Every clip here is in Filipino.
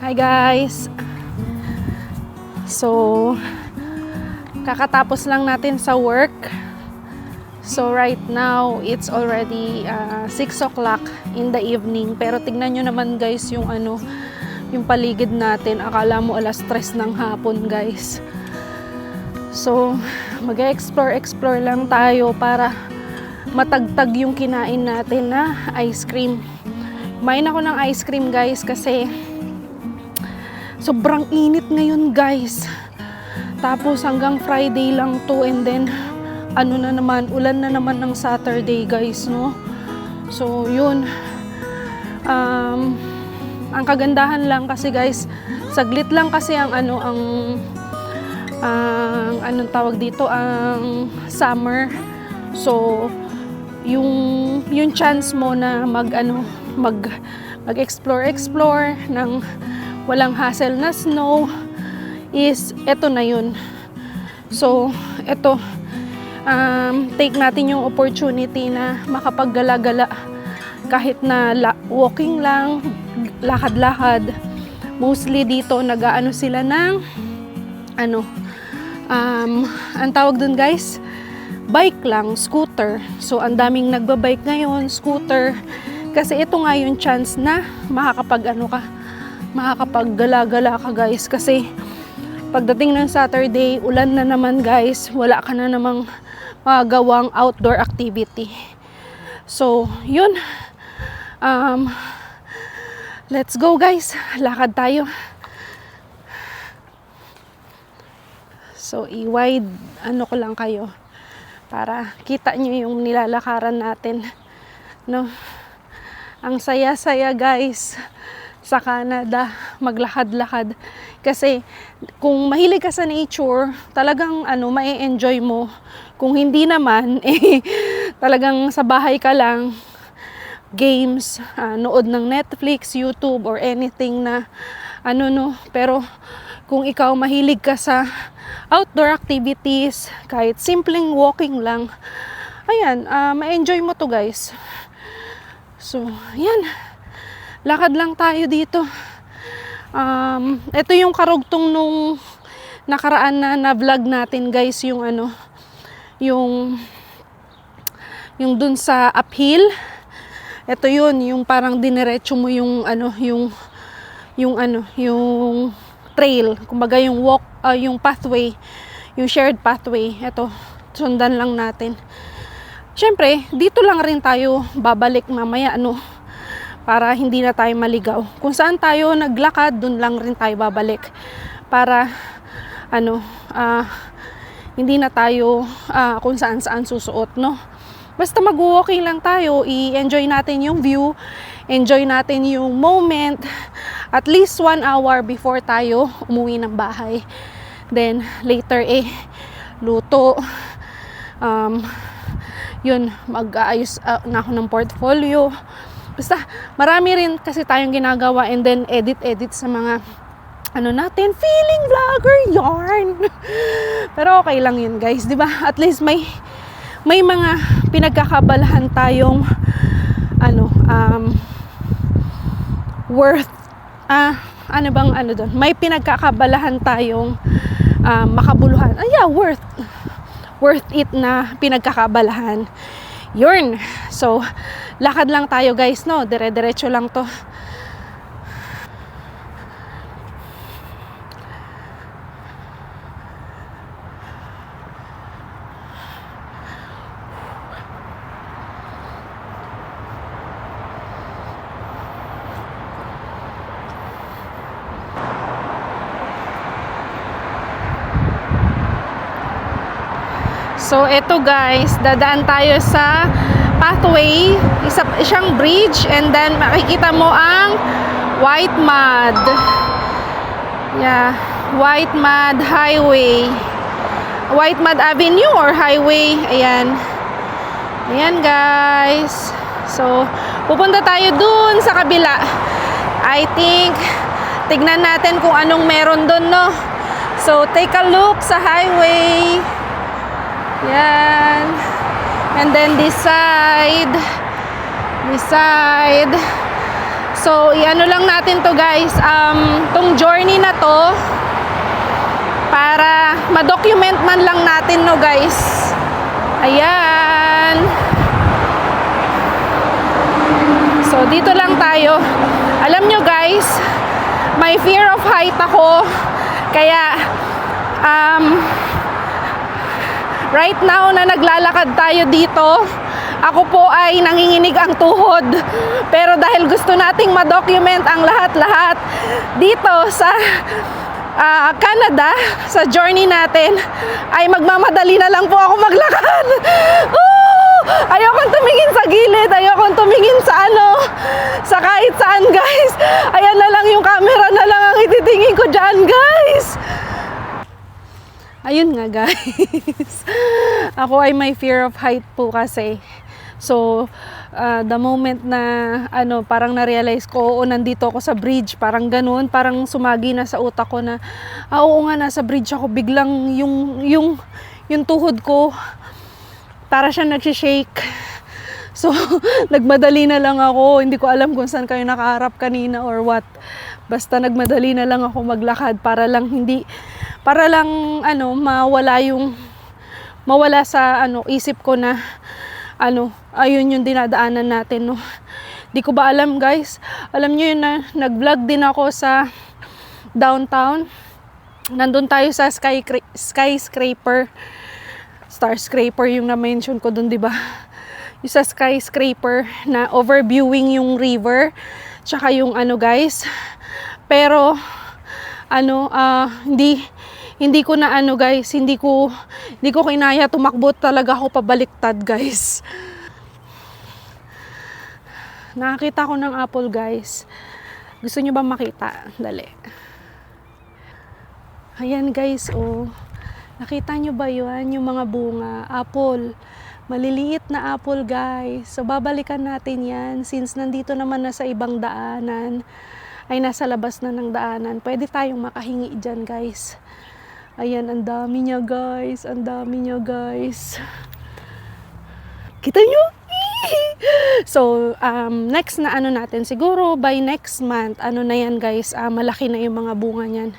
Hi guys! So, kakatapos lang natin sa work. So right now, it's already 6 o'clock in the evening. Pero tignan nyo naman guys yung yung paligid natin. Akala mo alas 3 ng hapon guys. So, mag-explore lang tayo para matagtag yung kinain natin na ice cream. Kumain ako ng ice cream guys kasi sobrang init ngayon guys. Tapos hanggang Friday lang to, and then ulan na naman ng Saturday guys, no? So yun, ang kagandahan lang kasi guys, saglit lang kasi ang anong tawag dito, ang summer. So yung chance mo na mag-explore ng walang hassle na snow is eto na yun. So eto, take natin yung opportunity na makapaggala-gala kahit na walking lang, lakad-lakad. Mostly dito nag-aano sila ng ang tawag dun guys, bike lang, scooter. So ang daming nagbabike ngayon, scooter, kasi ito nga yung chance na makakapaggala-gala ka guys. Kasi pagdating ng Saturday, ulan na naman guys, wala ka na namang magawang outdoor activity. So yun, let's go guys, lakad tayo. So i-wide ko lang kayo para kita nyo yung nilalakaran natin, no? Ang saya-saya guys sa Canada, maglakad-lakad. Kasi kung mahilig ka sa nature, talagang ma-enjoy mo. Kung hindi naman, talagang sa bahay ka lang, games, nood ng Netflix, YouTube, or anything na Pero kung ikaw mahilig ka sa outdoor activities, kahit simpleng walking lang, ayan, ma-enjoy mo to guys. So, yan, lakad lang tayo dito. Ito yung karugtong nung nakaraan na vlog natin guys, yung yung dun sa uphill. Ito yun, yung parang diniretso mo yung yung trail, kumbaga yung walk, yung pathway, yung shared pathway. Ito, sundan lang natin. Syempre, dito lang rin tayo babalik mamaya, para hindi na tayo maligaw. Kung saan tayo naglakad, dun lang rin tayo babalik. Para hindi na tayo kung saan susuot, no? Basta mag-walking lang tayo, i-enjoy natin yung view, enjoy natin yung moment, at least 1 hour before tayo umuwi ng bahay. Then later luto, yun, mag-aayos na ako ng portfolio. Basta marami rin kasi tayong ginagawa, and then edit sa mga natin, feeling vlogger yarn. Pero okay lang yun guys, di ba? At least may mga pinagkakabalahan tayong worth, doon, may pinagkakabalahan tayong makabuluhan. Worth it na pinagkakabalahan. Yun. So, lakad lang tayo guys, no? Dire-diretso lang to. So eto guys, dadaan tayo sa pathway, isang bridge, and then makikita mo ang White Mud. Yeah, White Mud Highway. White Mud Avenue or Highway. Ayan. Ayan guys. So, pupunta tayo dun sa kabila. I think, tignan natin kung anong meron dun, no? So, take a look sa highway. Yan. And then this side. So, iano lang natin to guys, tong journey na to, para ma-document man lang natin, no guys. Ayan. So, dito lang tayo. Alam nyo guys, may fear of height ako. Kaya, right now na naglalakad tayo dito, ako po ay nanginginig ang tuhod. Pero dahil gusto nating ma-document ang lahat-lahat dito sa Canada, sa journey natin, ay magmamadali na lang po ako maglakad. Ayokong tumingin sa gilid, ayokong tumingin sa sa kahit saan guys. Ayan na lang, yung camera na lang ang ititingin ko dyan guys. Ayun nga guys. Ako ay may fear of height po kasi. So, the moment na parang na-realize ko, nandito ako sa bridge, parang ganun, parang sumagi na sa utak ko na, oo nga, nasa bridge ako, biglang yung tuhod ko, para siya nagsishake. So, nagmadali na lang ako, hindi ko alam kung saan kayo nakaharap kanina or what. Basta nagmadali na lang ako maglakad para lang mawala sa isip ko na ayun yung dinadaanan natin, no. Di ko ba alam guys, alam nyo yun na nag-vlog din ako sa downtown. Nandun tayo sa skyscraper, starscraper yung na-mention ko dun, di ba? Yung sa skyscraper na overviewing yung river, tsaka yung guys. Pero hindi ko na guys, hindi ko kinaya, tumakbo talaga ako pabaliktad guys. Nakakita ko ng apple guys. Gusto nyo ba makita? Dali. Ayan guys, oh. Nakita nyo ba yun? Yung mga bunga, apple. Maliliit na apple guys. So babalikan natin yan since nandito naman na sa ibang daanan, ay nasa labas na ng daanan. Pwede tayong makahingi dyan guys. Ayan, ang dami niya guys. Ang dami niya guys. Kita nyo? So, next na natin, siguro by next month, na yan guys, malaki na yung mga bunga niyan.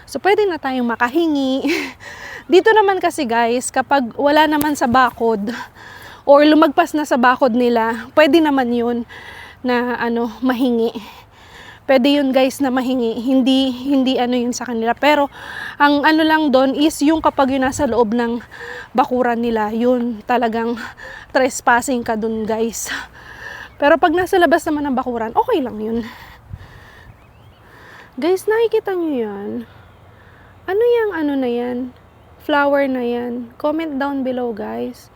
So, pwede na tayong makahingi. Dito naman kasi guys, kapag wala naman sa bakod, or lumagpas na sa bakod nila, pwede naman yun na mahingi. Pwede yun guys na mahingi, hindi yun sa kanila. Pero ang lang doon is yung kapag yun nasa loob ng bakuran nila, yun talagang trespassing ka doon guys. Pero pag nasa labas naman ng bakuran, okay lang yun. Guys, nakikita nyo yan? Ano na yan? Flower na yan. Comment down below guys.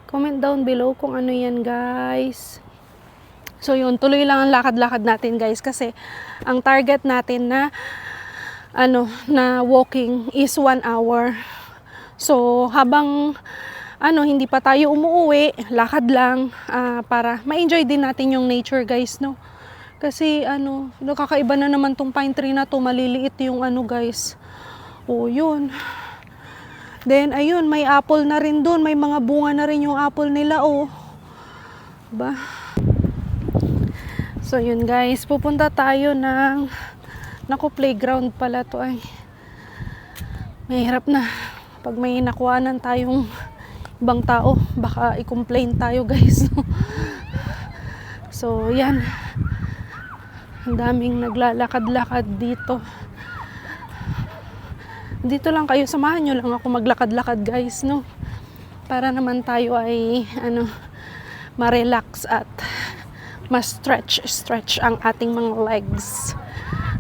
Comment down below kung ano yan guys. So yun, tuloy lang ang lakad-lakad natin guys, kasi ang target natin na walking is 1 hour. So habang hindi pa tayo umuwi, lakad lang para ma-enjoy din natin yung nature guys, no. Kasi kakaiba na naman tong pine tree na to, maliliit yung guys. Oh, yun. Then ayun, may apple na rin doon, may mga bunga na rin yung apple nila, oh. Ba? So yun guys, pupunta tayo ng playground pala to, ay mahirap na pag may nakuhanan tayong ibang tao, baka i-complain tayo guys. So yan, ang daming naglalakad-lakad dito. Dito lang kayo, samahan nyo lang ako maglakad-lakad guys, no, para naman tayo ay ma-relax at ma-stretch ang ating mga legs,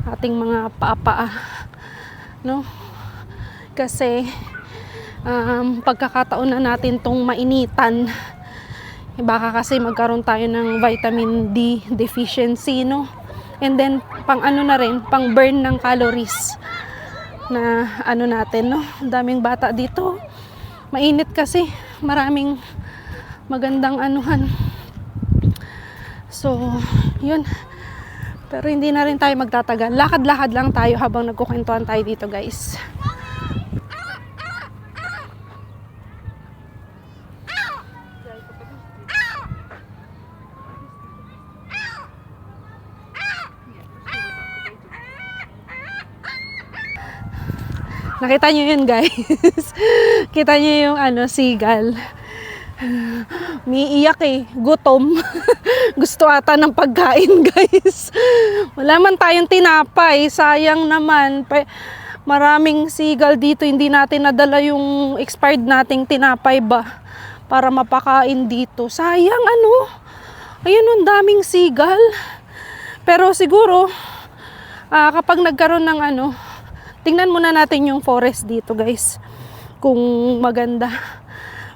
ating mga paa, no? Kasi pagkakataon na natin tong mainitan, baka kasi magkaroon tayo ng vitamin D deficiency, no? And then pang na rin, pang burn ng calories na natin, no? Daming bata dito, mainit kasi, maraming magandang So, yun. Pero hindi na rin tayo magtatagal. Lakad-lakad lang tayo habang nagkukwentuhan tayo dito, guys. Nakita nyo yun, guys. Kita nyo yung seagull. Umiiyak eh. Gutom. Gusto ata ng pagkain, guys. Wala man tayong tinapay. Sayang naman. Maraming seagull dito. Hindi natin nadala yung expired nating tinapay ba? Para mapakain dito. Sayang Ayun, ang daming seagull. Pero siguro, kapag nagkaroon ng tingnan muna natin yung forest dito, guys. Kung maganda.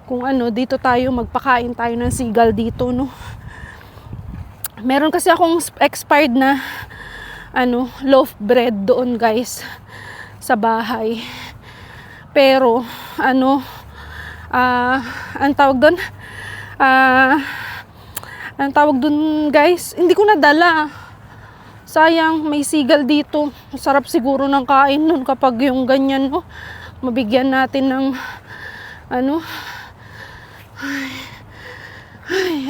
Kung dito tayo, magpakain tayo ng seagull dito, no. Meron kasi akong expired na loaf bread doon, guys, sa bahay. Pero ang tawag doon, guys, hindi ko nadala. Sayang, may seagull dito. Sarap siguro ng kain nun kapag yung ganyan, no. Mabigyan natin ng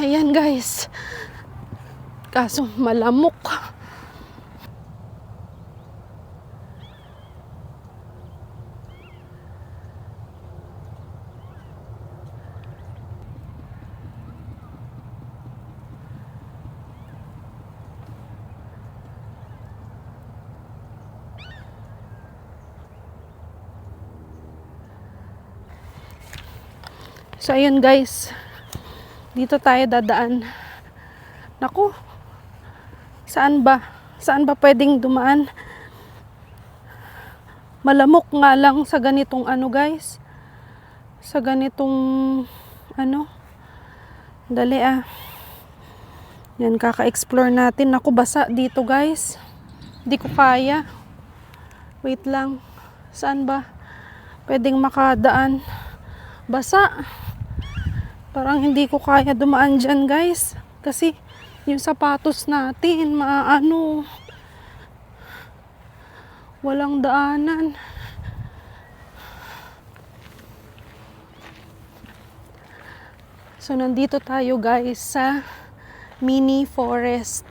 ayan, guys. Kaso malamok. So ayun, guys. Dito tayo dadaan. Naku. Saan ba? Saan ba pwedeng dumaan? Malamok nga lang sa ganitong guys. Sa ganitong Dali Yan, kaka-explore natin. Naku, basa dito, guys. Hindi ko kaya. Wait lang. Saan ba pwedeng makadaan? Basa. Parang hindi ko kaya dumaan dyan, guys. Kasi yung sapatos natin, walang daanan. So, nandito tayo, guys, sa mini forest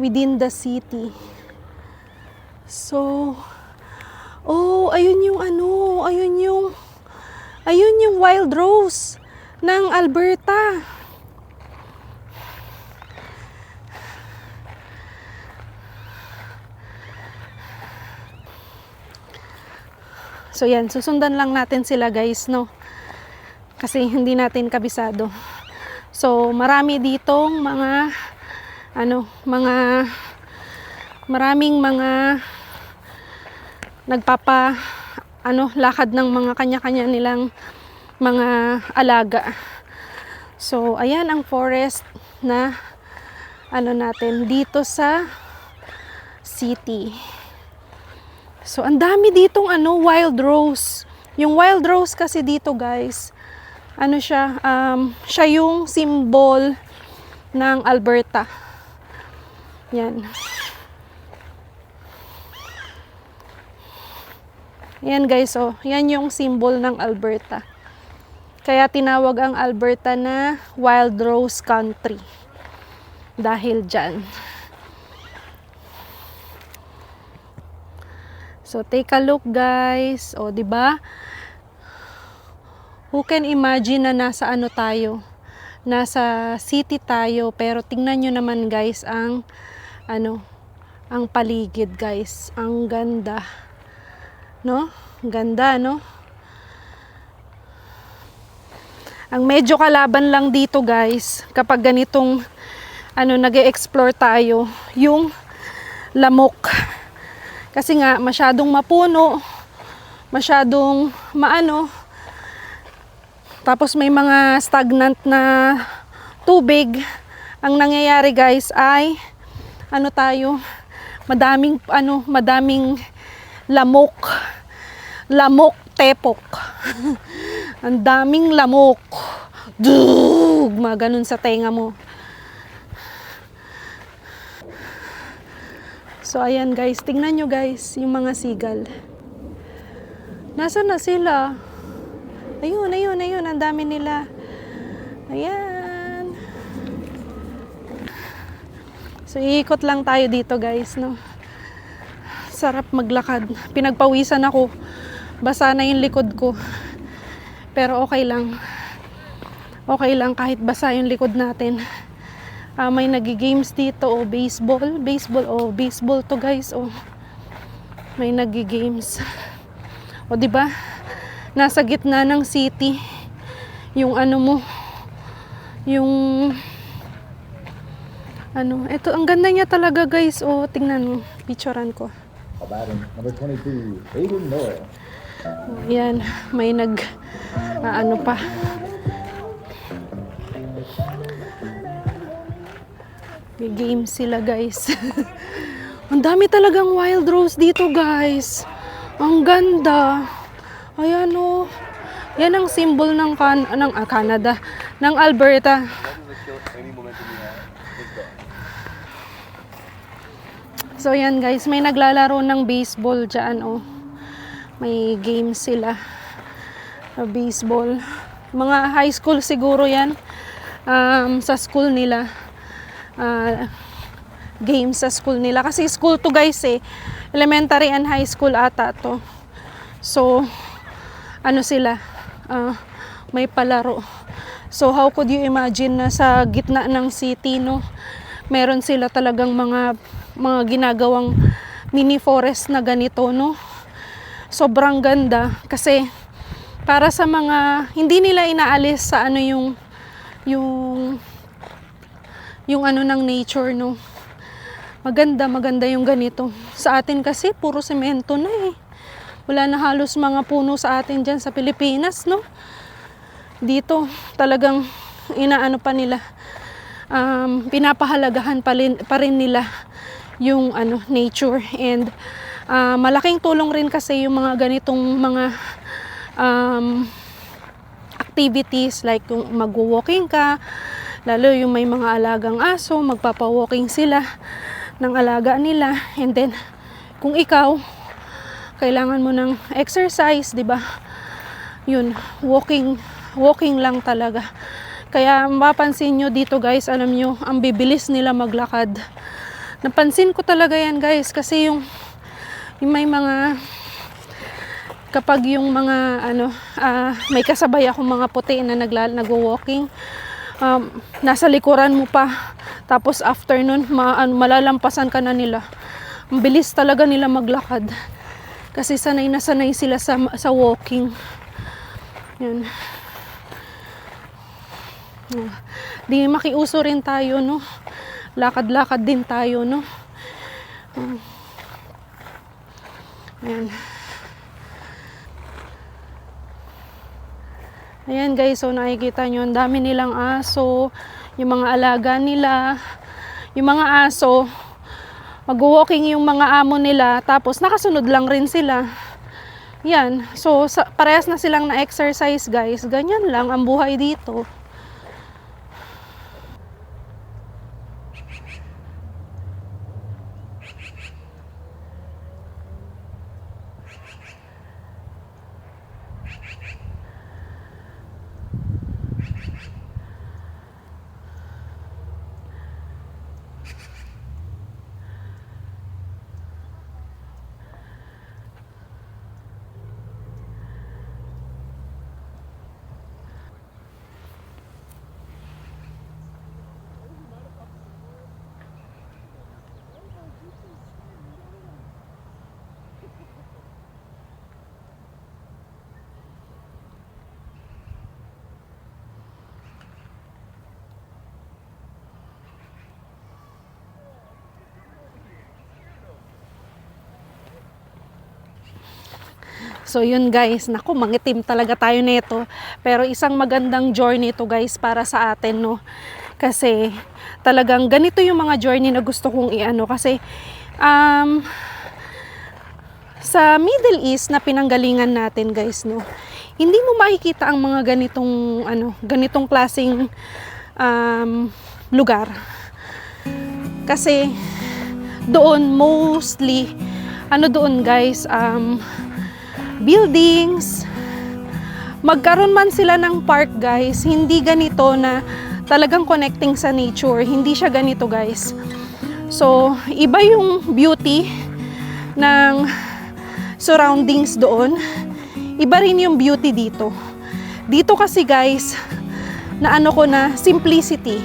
within the city. So, ayun yung ayun yung wild rose ng Alberta. So yan, susundan lang natin sila, guys, no? Kasi hindi natin kabisado. So marami ditong maraming mga lakad ng mga kanya-kanya nilang mga alaga. So ayan ang forest na natin dito sa city. So ang dami ditong wild rose. Yung wild rose kasi dito, guys, siya yung symbol ng Alberta. Yan. Yan, guys, yan yung symbol ng Alberta. Kaya tinawag ang Alberta na Wild Rose Country. Dahil dyan. So take a look, guys. O, di ba? Who can imagine na nasa tayo? Nasa city tayo, pero tingnan nyo naman, guys, ang paligid, guys. Ang ganda. No? Ganda, no? Ang medyo kalaban lang dito, guys, kapag ganitong nag-e-explore tayo, yung lamok. Kasi nga masyadong mapuno, masyadong tapos may mga stagnant na tubig. Ang nangyayari, guys, ay madaming lamok tepok. Ang daming lamok. Dug! Mga ganun sa tenga mo. So ayan, guys, tingnan nyo, guys, yung mga seagull. Nasaan na sila? Ayun, ang dami nila. Ayan. So iikot lang tayo dito, guys, no? sarap maglakad. Pinagpawisan ako. Basa na yung likod ko. Pero okay lang. Okay lang kahit basa yung likod natin. May nagi-games dito. Baseball. Baseball to guys. May nagi-games. Diba? Nasa gitna ng city. Yung ano mo. Yung ito, ang ganda niya talaga guys. Tingnan mo. Picturean ko. Number 22, Aiden Noel. Yan, may pa. May game sila guys. Ang dami talagang wild rose dito guys. Ang ganda. Ayan Yan ang symbol ng Canada, ng Alberta. So yan guys, may naglalaro ng baseball dyan May game sila. Baseball. Mga high school siguro yan. Sa school nila. Game sa school nila. Kasi school to guys Elementary and high school ata to. So, sila? May palaro. So, how could you imagine na sa gitna ng city, meron sila talagang mga ginagawang mini forest na ganito, Sobrang ganda kasi para sa mga hindi nila inaalis sa yung ng nature, Maganda yung ganito. Sa atin kasi puro semento na Wala na halos mga puno sa atin diyan sa Pilipinas, Dito talagang pa nila. Pinapahalagahan pa rin nila yung nature, and malaking tulong rin kasi yung mga ganitong mga activities like kung mag-walking ka, lalo yung may mga alagang aso, magpapa-walking sila ng alaga nila, and then kung ikaw kailangan mo ng exercise, 'di ba? Yun, walking lang talaga. Kaya mapapansin nyo dito guys, alam nyo, ang bibilis nila maglakad. Napansin ko talaga yan guys, kasi yung may mga, kapag yung mga may kasabay akong mga puti na nagwo-walking, nasa likuran mo pa, tapos after nun malalampasan ka na nila. Ang bilis talaga nila maglakad kasi sanay na sanay sila sa walking. Yan. Di makiuso rin tayo, lakad-lakad din tayo, Ayan guys, so nakikita nyo, ang dami nilang aso, yung mga alaga nila, yung mga aso, mag-walking yung mga amo nila, tapos nakasunod lang rin sila. Yan, so parehas na silang na-exercise guys, ganyan lang ang buhay dito. So yun guys, naku, mangitim talaga tayo nito. Pero isang magandang journey to guys para sa atin, Kasi talagang ganito yung mga journey na gusto kong kasi sa Middle East na pinanggalingan natin guys, hindi mo makikita ang mga ganitong klaseng lugar. Kasi doon mostly doon guys, buildings. Magkaroon man sila ng park guys, hindi ganito na talagang connecting sa nature. Hindi siya ganito guys. So, iba yung beauty ng surroundings doon, iba rin yung beauty dito. Dito kasi guys, na ano ko na simplicity.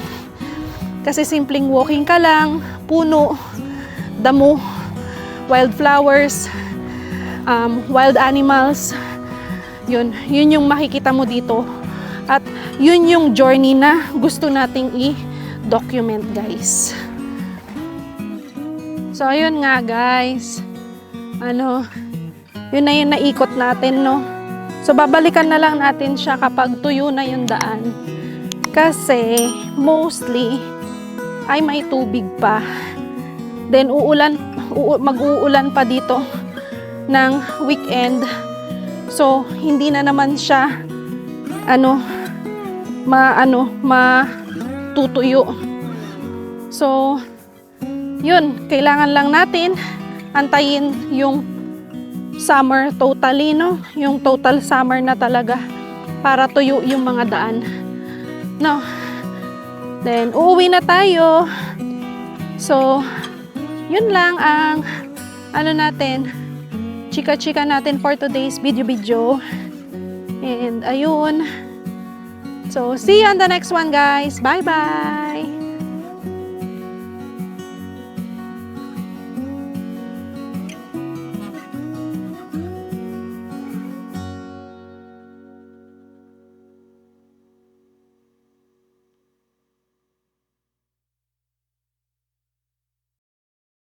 Kasi simpleng walking ka lang, puno, damo, wildflowers, wild animals. Yun yung makikita mo dito. At yun yung journey na gusto nating i-document guys. So ayun nga guys. Yun na yung naikot natin, no? So babalikan na lang natin siya kapag tuyo na yung daan. Kasi mostly ay may tubig pa. Then mag-uulan pa dito ng weekend. So hindi na naman siya matutuyo. So yun, kailangan lang natin antayin yung summer totally, no? Yung total summer na talaga para tuyo yung mga daan. No? Then, uuwi na tayo. So, yun lang ang natin, chika-chika natin for today's video. And, ayun. So, see you on the next one, guys. Bye-bye!